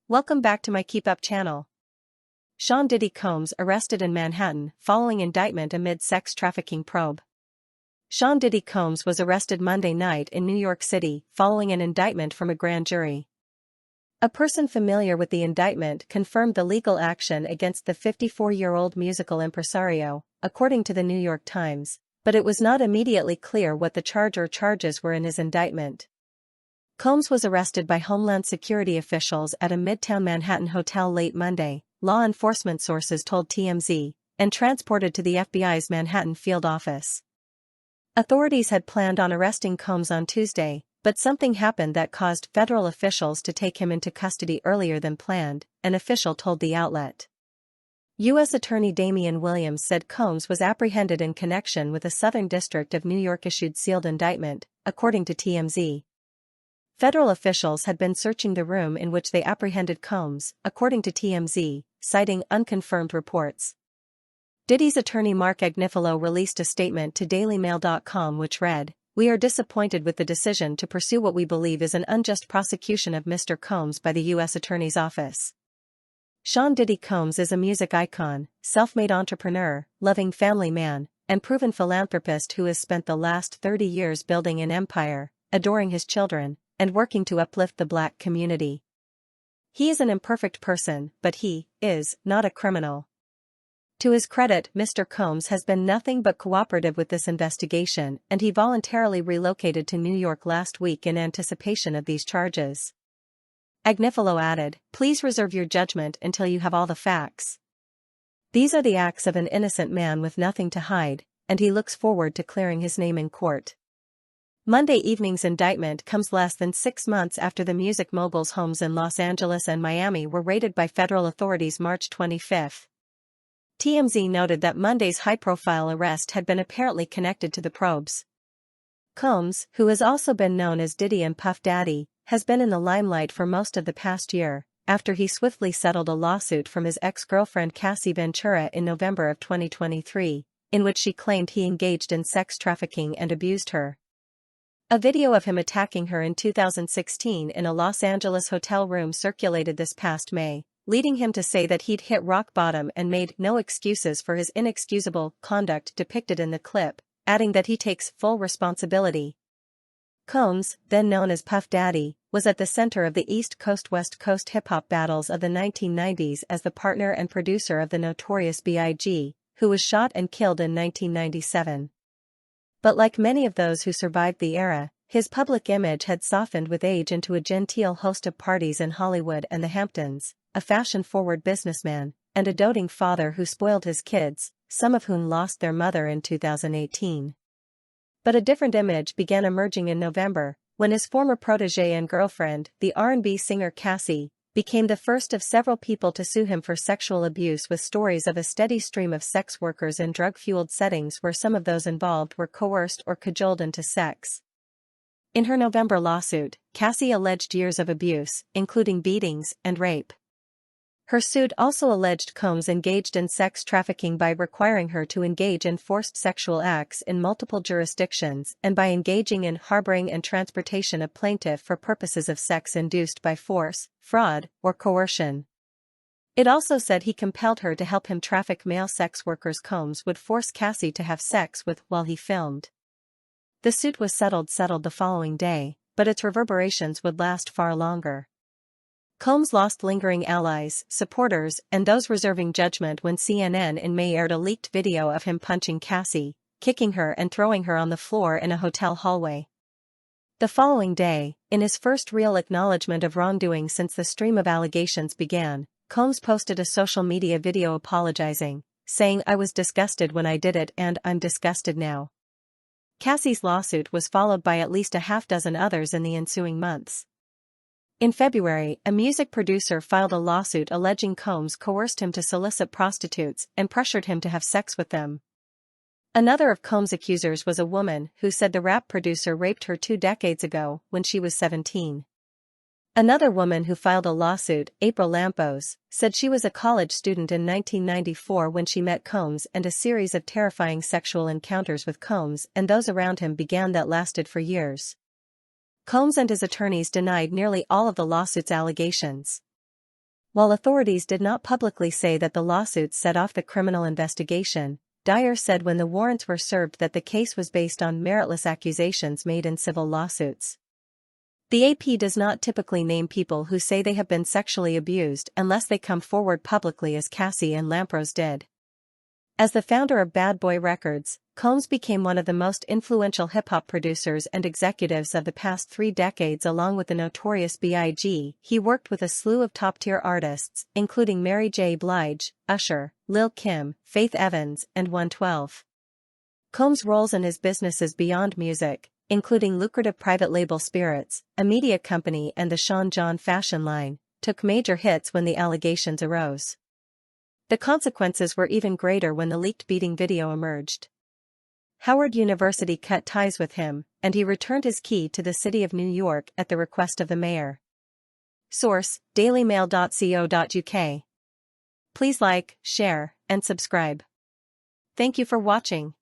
Welcome back to my KEEPUP channel. Di.d.dy Combs arrested in Manhattan following indictment amid sex trafficking probe. Di.d.dy Combs was arrested Monday night in New York City following an indictment from a grand jury. A person familiar with the indictment confirmed the legal action against the 54-year-old musical impresario, according to the New York Times, but it was not immediately clear what the charge or charges were in his indictment. Combs was arrested by Homeland Security officials at a Midtown Manhattan hotel late Monday, law enforcement sources told TMZ, and transported to the FBI's Manhattan field office. Authorities had planned on arresting Combs on Tuesday, but something happened that caused federal officials to take him into custody earlier than planned, an official told the outlet. U.S. Attorney Damian Williams said Combs was apprehended in connection with a Southern District of New York issued sealed indictment, according to TMZ. Federal officials had been searching the room in which they apprehended Combs, according to TMZ, citing unconfirmed reports. Diddy's attorney Mark Agnifilo released a statement to dailymail.com which read, "We are disappointed with the decision to pursue what we believe is an unjust prosecution of Mr. Combs by the U.S. Attorney's Office." Di.d.dy Combs is a music icon, self-made entrepreneur, loving family man, and proven philanthropist who has spent the last 30 years building an empire, adoring his children, and working to uplift the Black community. He is an imperfect person, but he is not a criminal. To his credit, Mr. Combs has been nothing but cooperative with this investigation, and he voluntarily relocated to New York last week in anticipation of these charges. Agnifilo added, "Please reserve your judgment until you have all the facts. These are the acts of an innocent man with nothing to hide, and he looks forward to clearing his name in court." Monday evening's indictment comes less than 6 months after the music mogul's homes in Los Angeles and Miami were raided by federal authorities March 25. TMZ noted that Monday's high-profile arrest had been apparently connected to the probes. Combs, who has also been known as Diddy and Puff Daddy, has been in the limelight for most of the past year, after he swiftly settled a lawsuit from his ex-girlfriend Cassie Ventura in November of 2023, in which she claimed he engaged in sex trafficking and abused her. A video of him attacking her in 2016 in a Los Angeles hotel room circulated this past May, leading him to say that he'd hit rock bottom and made no excuses for his inexcusable conduct depicted in the clip, adding that he takes full responsibility. Combs, then known as Puff Daddy, was at the center of the East Coast-West Coast hip-hop battles of the 1990s as the partner and producer of the notorious B.I.G., who was shot and killed in 1997. But like many of those who survived the era, his public image had softened with age into a genteel host of parties in Hollywood and the Hamptons, a fashion-forward businessman, and a doting father who spoiled his kids, some of whom lost their mother in 2018. But a different image began emerging in November, when his former protégé and girlfriend, the R&B singer Cassie, became the first of several people to sue him for sexual abuse, with stories of a steady stream of sex workers in drug-fueled settings where some of those involved were coerced or cajoled into sex. In her November lawsuit, Cassie alleged years of abuse, including beatings and rape. Her suit also alleged Combs engaged in sex trafficking by requiring her to engage in forced sexual acts in multiple jurisdictions and by engaging in harboring and transportation of plaintiff for purposes of sex induced by force, fraud, or coercion. It also said he compelled her to help him traffic male sex workers Combs would force Cassie to have sex with while he filmed. The suit was settled the following day, but its reverberations would last far longer. Combs lost lingering allies, supporters, and those reserving judgment when CNN in May aired a leaked video of him punching Cassie, kicking her and throwing her on the floor in a hotel hallway. The following day, in his first real acknowledgement of wrongdoing since the stream of allegations began, Combs posted a social media video apologizing, saying, "I was disgusted when I did it and I'm disgusted now." Cassie's lawsuit was followed by at least a half-dozen others in the ensuing months. In February, a music producer filed a lawsuit alleging Combs coerced him to solicit prostitutes and pressured him to have sex with them. Another of Combs' accusers was a woman who said the rap producer raped her 2 decades ago when she was 17. Another woman who filed a lawsuit, April Lampos, said she was a college student in 1994 when she met Combs, and a series of terrifying sexual encounters with Combs and those around him began that lasted for years. Combs and his attorneys denied nearly all of the lawsuit's allegations. While authorities did not publicly say that the lawsuits set off the criminal investigation, Dyer said when the warrants were served that the case was based on meritless accusations made in civil lawsuits. The AP does not typically name people who say they have been sexually abused unless they come forward publicly, as Cassie and Lampros did. As the founder of Bad Boy Records, Combs became one of the most influential hip-hop producers and executives of the past 3 decades. Along with the notorious B.I.G., he worked with a slew of top-tier artists, including Mary J. Blige, Usher, Lil' Kim, Faith Evans, and 112. Combs' roles in his businesses beyond music, including lucrative private label Spirits, a media company, and the Sean John fashion line, took major hits when the allegations arose. The consequences were even greater when the leaked beating video emerged. Howard University cut ties with him, and he returned his key to the city of New York at the request of the mayor. Source: dailymail.co.uk. Please like, share, and subscribe. Thank you for watching.